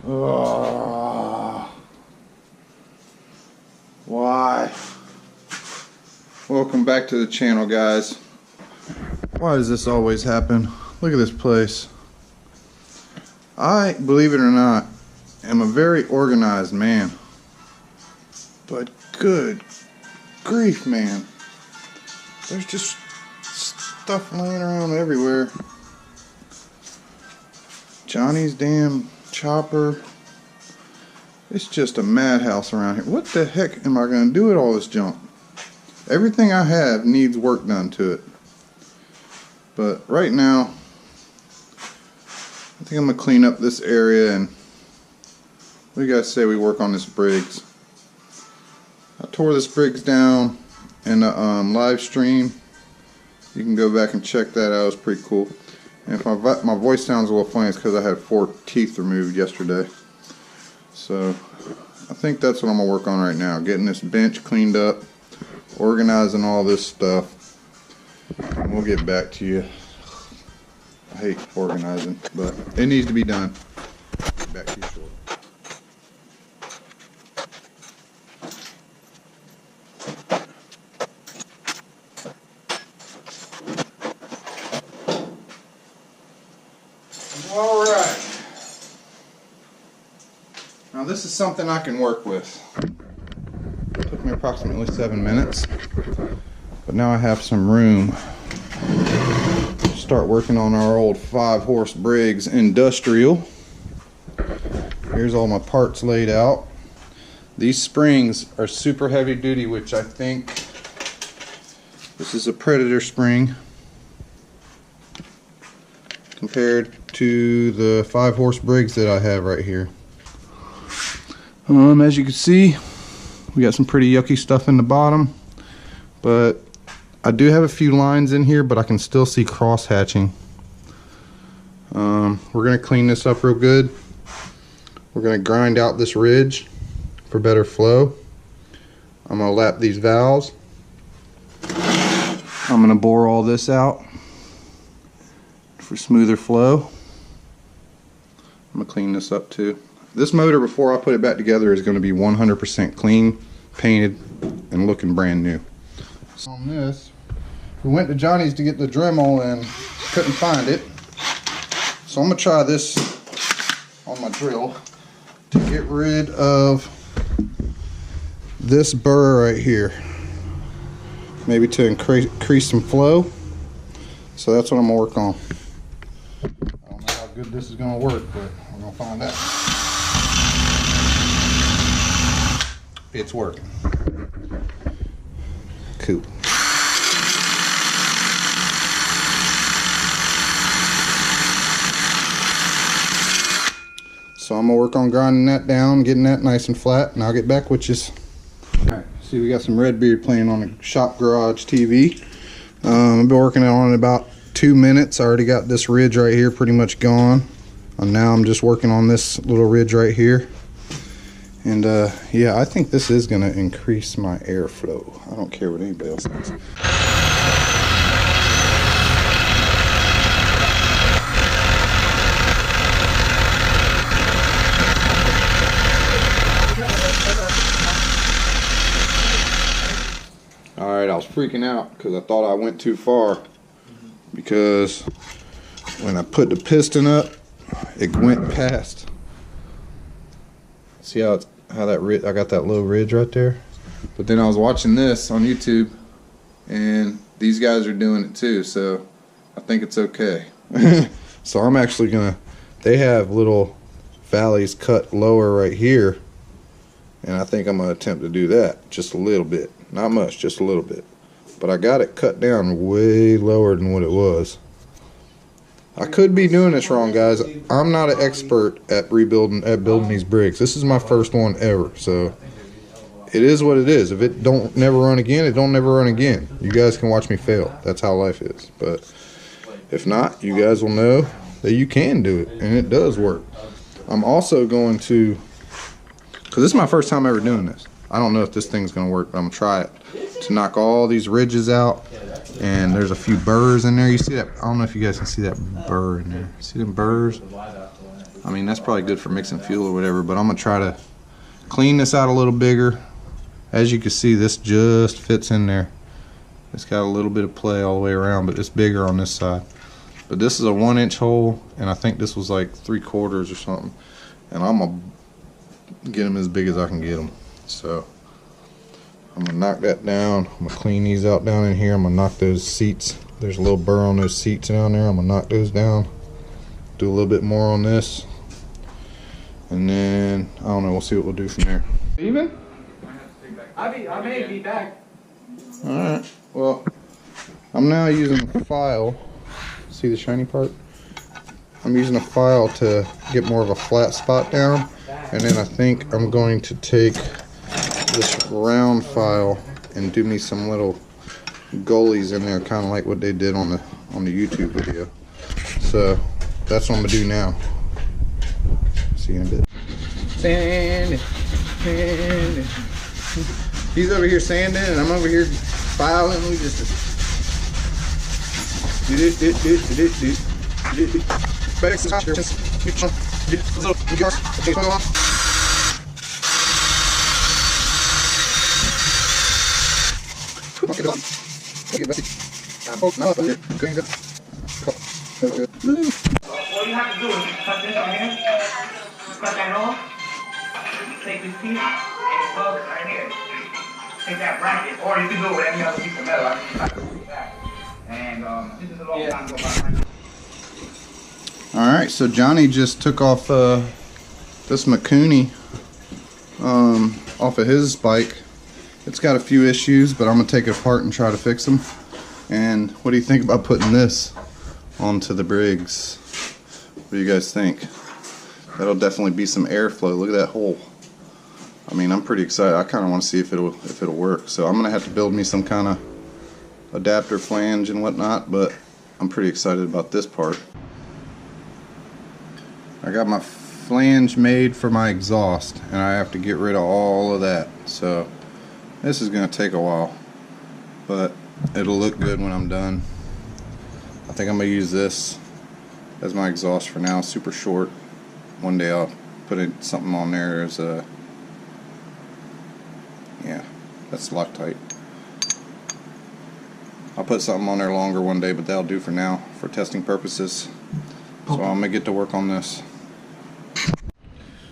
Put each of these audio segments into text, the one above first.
Why? Welcome back to the channel, guys. Why does this always happen? Look at this place. I, believe it or not, am a very organized man. But good grief, man. There's just stuff laying around everywhere. Johnny's damn chopper. It's just a madhouse around here. What the heck am I going to do with all this junk? Everything I have needs work done to it. But right now, I think I'm going to clean up this area. And what do you guys say we work on this Briggs? I tore this Briggs down in a live stream. You can go back and check that out. It was pretty cool. And if my voice sounds a little funny, it's because I had 4 teeth removed yesterday. So I think that's what I'm going to work on right now. Getting this bench cleaned up, organizing all this stuff. And we'll get back to you. I hate organizing, but it needs to be done. Get back to you shortly. Alright. Now this is something I can work with. It took me approximately 7 minutes. But now I have some room to start working on our old 5-horse Briggs Industrial. Here's all my parts laid out. These springs are super heavy duty, which I think this is a Predator spring compared to the 5-horse Briggs that I have right here. As you can see, we got some pretty yucky stuff in the bottom, but I do have a few lines in here, but I can still see cross hatching. We're going to clean this up real good. We're going to grind out this ridge for better flow. I'm going to lap these valves. I'm going to bore all this out for smoother flow. I'm going to clean this up too. This motor, before I put it back together, is going to be 100% clean, painted, and looking brand new. On this, we went to Johnny's to get the Dremel and couldn't find it. So I'm going to try this on my drill to get rid of this burr right here. Maybe to increase some flow. So that's what I'm going to work on. I don't know how good this is going to work, but we're going to find out. It's working. Cool. So I'm gonna work on grinding that down, getting that nice and flat, and I'll get back with you. Alright, see, we got some Redbeard playing on the shop garage TV. I've been working on it about 2 minutes. I already got this ridge right here pretty much gone. And now I'm just working on this little ridge right here. And yeah, I think this is going to increase my airflow. I don't care what anybody else thinks. Alright, I was freaking out because I thought I went too far. Because when I put the piston up, it went past. See how that ridge, I got that low ridge right there. But then I was watching this on YouTube, and these guys are doing it too, so I think it's okay. So I'm actually gonna. They have little valleys cut lower right here, and I think I'm gonna attempt to do that just a little bit, not much, just a little bit. But I got it cut down way lower than what it was. I could be doing this wrong, guys. I'm not an expert at building these Briggs. This is my first one ever, so it is what it is. If it don't never run again, it don't never run again. You guys can watch me fail. That's how life is. But if not, you guys will know that you can do it, and it does work. I'm also going to, because this is my first time ever doing this. I don't know if this thing's going to work, but I'm going to try it to knock all these ridges out. And there's a few burrs in there. You see that? I don't know if you guys can see that burr in there. See them burrs? I mean, that's probably good for mixing fuel or whatever, but I'm gonna try to clean this out a little bigger. As you can see, this just fits in there. It's got a little bit of play all the way around, but it's bigger on this side. But this is a 1-inch hole, and I think this was like 3/4 or something. And I'm gonna get them as big as I can get them. So I'm gonna knock that down. I'm gonna clean these out down in here. I'm gonna knock those seats. There's a little burr on those seats down there. I'm gonna knock those down. Do a little bit more on this. And then, I don't know, we'll see what we'll do from there. Even? I may be back. Alright, well, I'm now using a file. See the shiny part? I'm using a file to get more of a flat spot down. And then I think I'm going to take this round file and do me some little gullies in there, kind of like what they did on the YouTube video. So that's what I'm gonna do now. See you in a bit. Sanding. He's over here sanding, and I'm over here filing. We just All you have to do is cut this right here, cut that off, take this piece and plug it right here. Take that bracket, or you can do it with any other piece of metal. I can cut it back. And this is a long time to go by. Alright, so Johnny just took off this Makuni off of his bike. It's got a few issues, but I'm going to take it apart and try to fix them. And what do you think about putting this onto the Briggs? What do you guys think? That'll definitely be some airflow. Look at that hole. I mean, I'm pretty excited. I kind of want to see if it'll work. So I'm going to have to build me some kind of adapter flange and whatnot, but I'm pretty excited about this part. I got my flange made for my exhaust, and I have to get rid of all of that. So this is going to take a while, but it'll look good when I'm done. I think I'm going to use this as my exhaust for now. Super short. One day I'll put something on there as a, yeah, that's Loctite. I'll put something on there longer one day, but that'll do for now for testing purposes. So I'm going to get to work on this.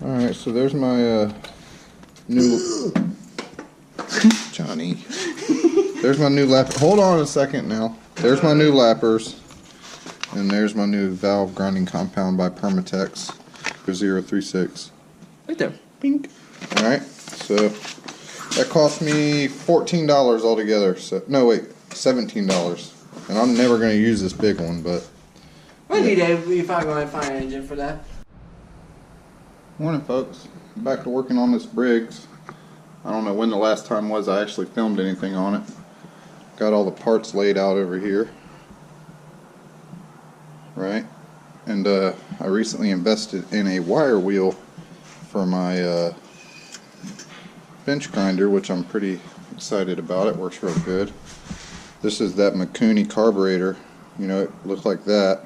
Alright, so there's my new Johnny. There's my new lapper. Hold on a second now. There's my new lappers. And there's my new valve grinding compound by Permatex 036. Right there. Pink. Alright, so that cost me $14 altogether. So no, wait, $17. And I'm never going to use this big one, but Maybe if I go and find an engine for that. Morning, folks. Back to working on this Briggs. I don't know when the last time was I actually filmed anything on it. Got all the parts laid out over here. Right? And I recently invested in a wire wheel for my bench grinder, which I'm pretty excited about. It works real good. This is that Makuni carburetor. You know, it looks like that.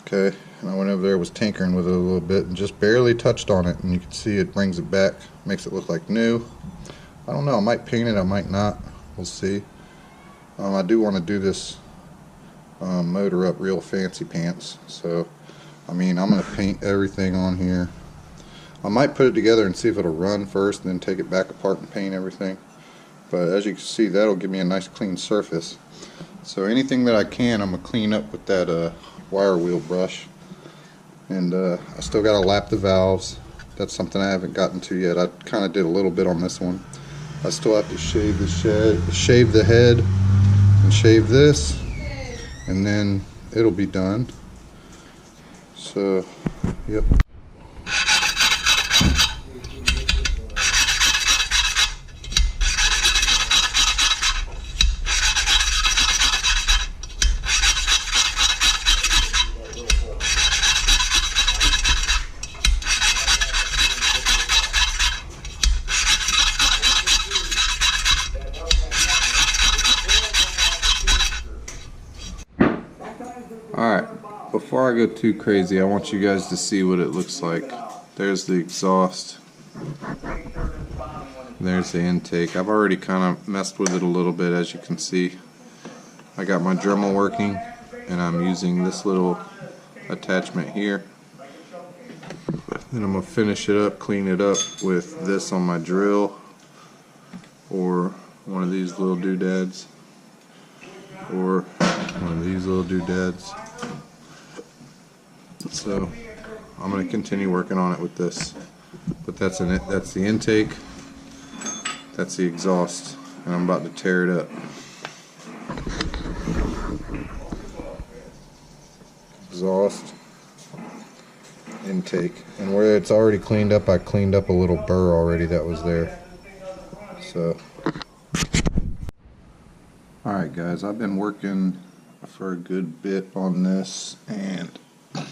Okay, and I went over there, was tinkering with it a little bit, and just barely touched on it, and you can see it brings it back, makes it look like new. I don't know, I might paint it, I might not. We'll see. I do want to do this motor up real fancy pants, so I mean, I'm going to paint everything on here. I might put it together and see if it'll run first, and then take it back apart and paint everything. But as you can see, that'll give me a nice clean surface. So anything that I can, I'm going to clean up with that wire wheel brush. And I still got to lap the valves. That's something I haven't gotten to yet. I kind of did a little bit on this one. I still have to shave the head and shave this, and then it'll be done. So, yep. Alright, before before I go too crazy, I want you guys to see what it looks like. There's the exhaust. There's the intake. I've already kind of messed with it a little bit, as you can see. I got my Dremel working, and I'm using this little attachment here. Then I'm going to finish it up, clean it up with this on my drill, or one of these little doodads, or one of these little doodads. So I'm going to continue working on it with this. But that's the intake, that's the exhaust, and I'm about to tear it up. Exhaust, intake, and where it's already cleaned up, I cleaned up a little burr already that was there. So, alright guys, I've been working for a good bit on this, and I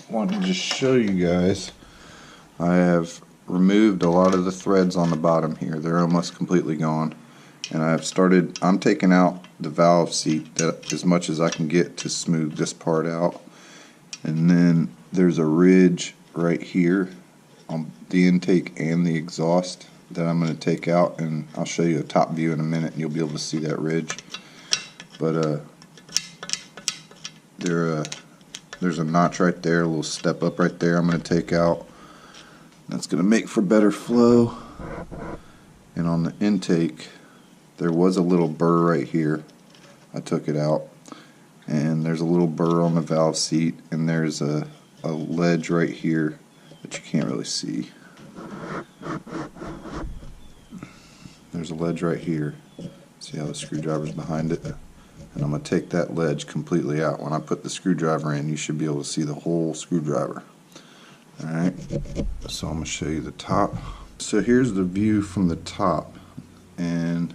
wanted to just show you guys. I have removed a lot of the threads on the bottom here. They're almost completely gone, and I'm taking out the valve seat as much as I can get to smooth this part out. And then there's a ridge right here on the intake and the exhaust that I'm going to take out, and I'll show you a top view in a minute and you'll be able to see that ridge. But there's a notch right there, a little step up right there I'm going to take out. That's going to make for better flow. And on the intake, there was a little burr right here. I took it out. And there's a little burr on the valve seat, and there's a ledge right here that you can't really see. There's a ledge right here. See how the screwdriver's behind it? And I'm going to take that ledge completely out. When I put the screwdriver in, you should be able to see the whole screwdriver. Alright, so I'm going to show you the top. So here's the view from the top, and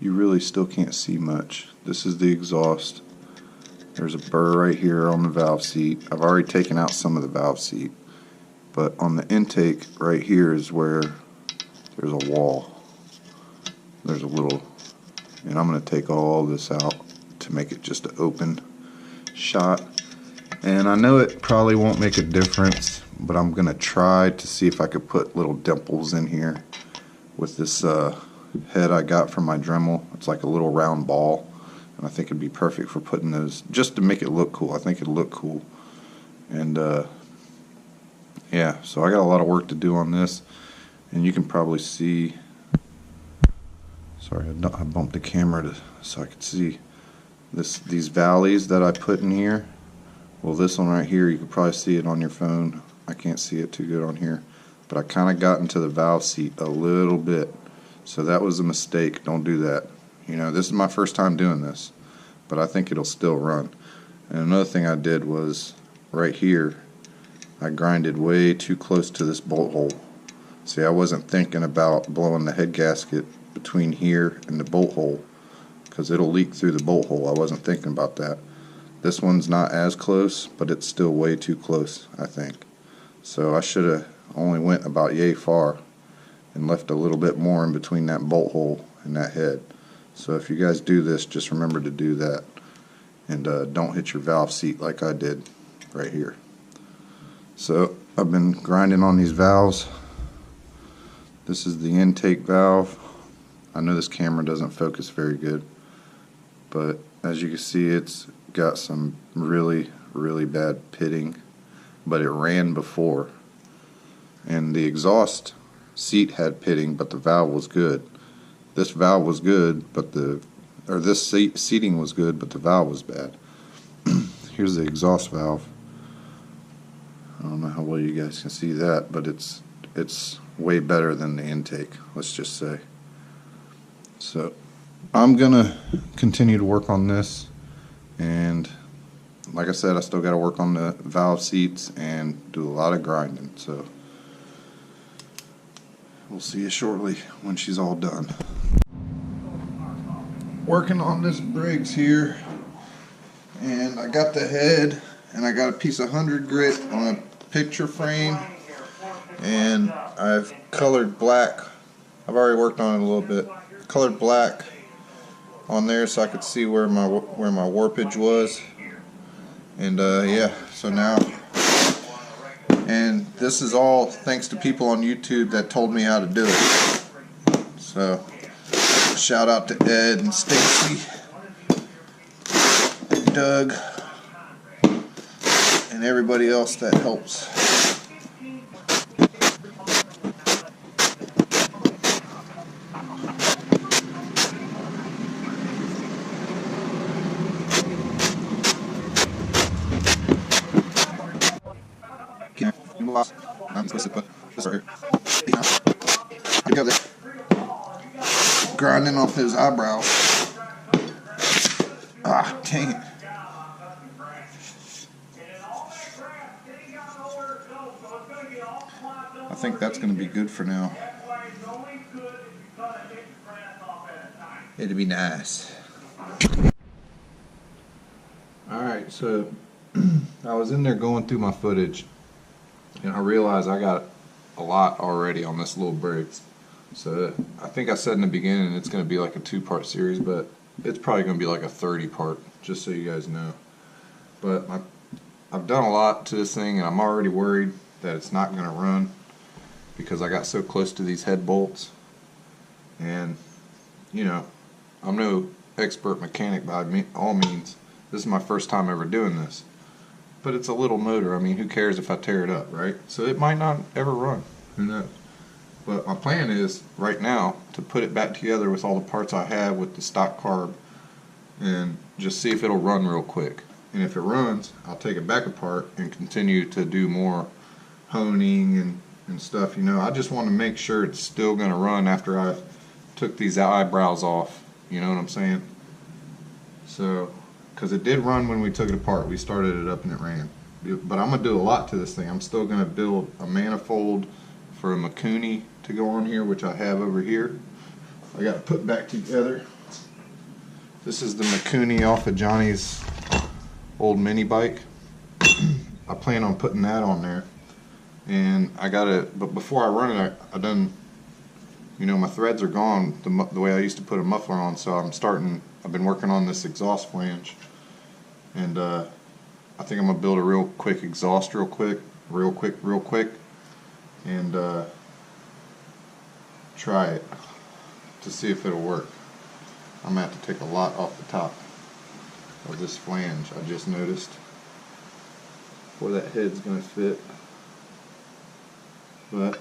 you really still can't see much. This is the exhaust. There's a burr right here on the valve seat. I've already taken out some of the valve seat, but on the intake right here is where there's a wall. There's a little, and I'm going to take all this out to make it just an open shot. And I know it probably won't make a difference, but I'm going to try to see if I could put little dimples in here with this head I got from my Dremel. It's like a little round ball, and I think it'd be perfect for putting those, just to make it look cool. I think it'd look cool. And yeah, so I got a lot of work to do on this, and you can probably see, sorry, I bumped the camera so I could see these valleys that I put in here. Well, this one right here, you can probably see it on your phone. I can't see it too good on here, but I kind of got into the valve seat a little bit, so that was a mistake. Don't do that. You know, this is my first time doing this, but I think it'll still run. And another thing I did was right here, I grinded way too close to this bolt hole. See, I wasn't thinking about blowing the head gasket between here and the bolt hole, because it'll leak through the bolt hole. I wasn't thinking about that. This one's not as close, but it's still way too close, I think. So I should have only went about yay far and left a little bit more in between that bolt hole and that head. So if you guys do this, just remember to do that, and don't hit your valve seat like I did right here. So I've been grinding on these valves. This is the intake valve. I know this camera doesn't focus very good, but as you can see, it's got some really bad pitting, but it ran before. And the exhaust seat had pitting, but the valve was good. This valve was good, but this seating was good, but the valve was bad. Here's the exhaust valve. I don't know how well you guys can see that, but it's way better than the intake, let's just say. So I'm gonna continue to work on this, and like I said, I still got to work on the valve seats and do a lot of grinding. So we'll see you shortly when she's all done. Working on this Briggs here, and I got the head, and I got a piece of 100 grit on a picture frame, and I've colored black. I've already worked on it a little bit. Colored black on there so I could see where my warpage was, And yeah, so now, and this is all thanks to people on YouTube that told me how to do it. So shout out to Ed and Stacy, Doug, and everybody else that helps. I'm supposed to put this right here. Grinding off his eyebrows. Ah, dang it. I think that's going to be good for now. It'd be nice. Alright, so I was in there going through my footage, and I realized I got a lot already on this little Briggs. So I think I said in the beginning it's going to be like a 2-part series, but it's probably going to be like a 30-part, just so you guys know. But I've done a lot to this thing, and I'm already worried that it's not going to run because I got so close to these head bolts. And, you know, I'm no expert mechanic by all means. This is my first time ever doing this. But it's a little motor. I mean, who cares if I tear it up, right? So it might not ever run. Who knows? But my plan is, right now, to put it back together with all the parts I have with the stock carb and just see if it'll run real quick. And if it runs, I'll take it back apart and continue to do more honing and stuff. You know, I just want to make sure it's still going to run after I took these eyebrows off. You know what I'm saying? So, because it did run when we took it apart. We started it up and it ran. But I'm going to do a lot to this thing. I'm still going to build a manifold for a Mikuni to go on here, which I have over here. I got to put back together. This is the Mikuni off of Johnny's old mini bike. I plan on putting that on there. And I got to, but before I run it, I done, you know, my threads are gone the way I used to put a muffler on, so I've been working on this exhaust flange. And I think I'm going to build a real quick exhaust real quick. And try it to see if it'll work. I'm going to have to take a lot off the top of this flange, I just noticed, where that head's going to fit. But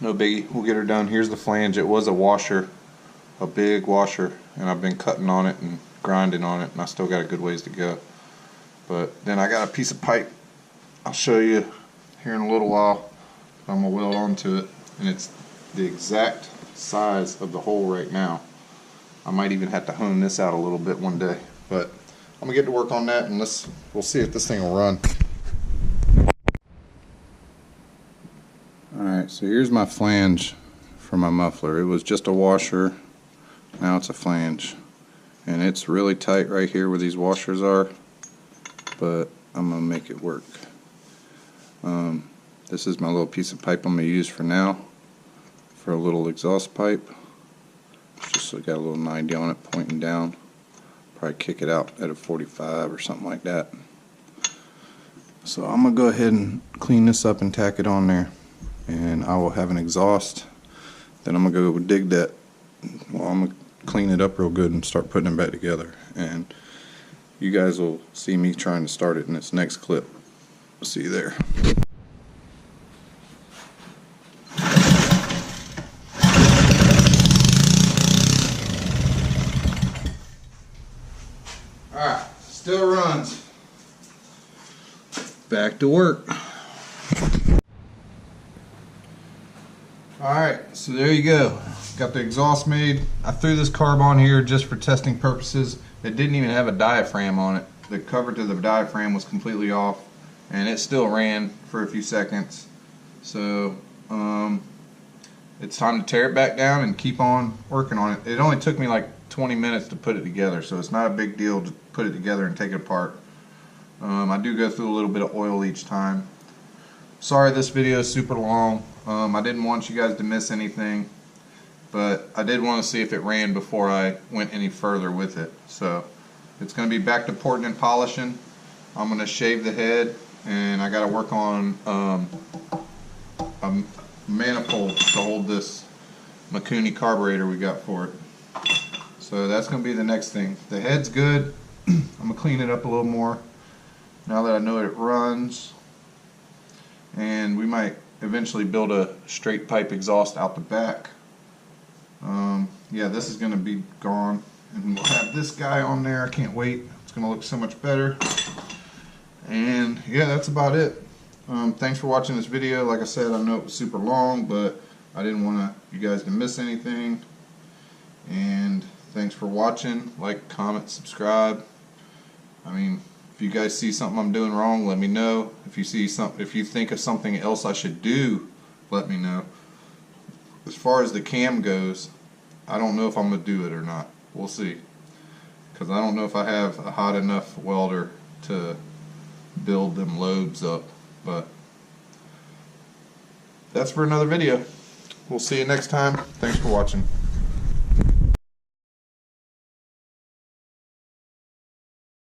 no biggie, we'll get her done. Here's the flange. It was a washer, a big washer, and I've been cutting on it and grinding on it, and I still got a good ways to go. But then I got a piece of pipe I'll show you here in a little while. I'm going to weld onto it, and it's the exact size of the hole right now. I might even have to hone this out a little bit one day, but I'm going to get to work on that, and we'll see if this thing will run. Alright, so here's my flange for my muffler. It was just a washer, now it's a flange. And it's really tight right here where these washers are, but I'm going to make it work. This is my little piece of pipe I'm going to use for now, for a little exhaust pipe. Just got a little 90 on it pointing down. Probably kick it out at a 45 or something like that. So I'm going to go ahead and clean this up and tack it on there. And I will have an exhaust. Then I'm going to go dig that. Well, I'm going to clean it up real good and start putting them back together. And you guys will see me trying to start it in this next clip. See you there. Alright, still runs. Back to work. Alright, so there you go. Got the exhaust made. I threw this carb on here just for testing purposes. It didn't even have a diaphragm on it. The cover to the diaphragm was completely off, and it still ran for a few seconds. So it's time to tear it back down and keep on working on it. It only took me like 20 minutes to put it together, so it's not a big deal to put it together and take it apart. I do go through a little bit of oil each time. Sorry this video is super long. I didn't want you guys to miss anything, but I did want to see if it ran before I went any further with it. So it's going to be back to porting and polishing. I'm going to shave the head, and I got to work on a manifold to hold this Mikuni carburetor we got for it. So that's going to be the next thing. The head's good. I'm going to clean it up a little more now that I know it runs. And we might eventually build a straight pipe exhaust out the back. Yeah, this is going to be gone. And we'll have this guy on there. I can't wait. It's going to look so much better. And yeah, that's about it. Thanks for watching this video. Like I said, I know it was super long, but I didn't want you guys to miss anything. And thanks for watching. Like, comment, subscribe. I mean, if you guys see something I'm doing wrong, let me know. If you see something, if you think of something else I should do, let me know. As far as the cam goes, I don't know if I'm gonna do it or not. We'll see, because I don't know if I have a hot enough welder to build them lobes up. But that's for another video. We'll see you next time. Thanks for watching.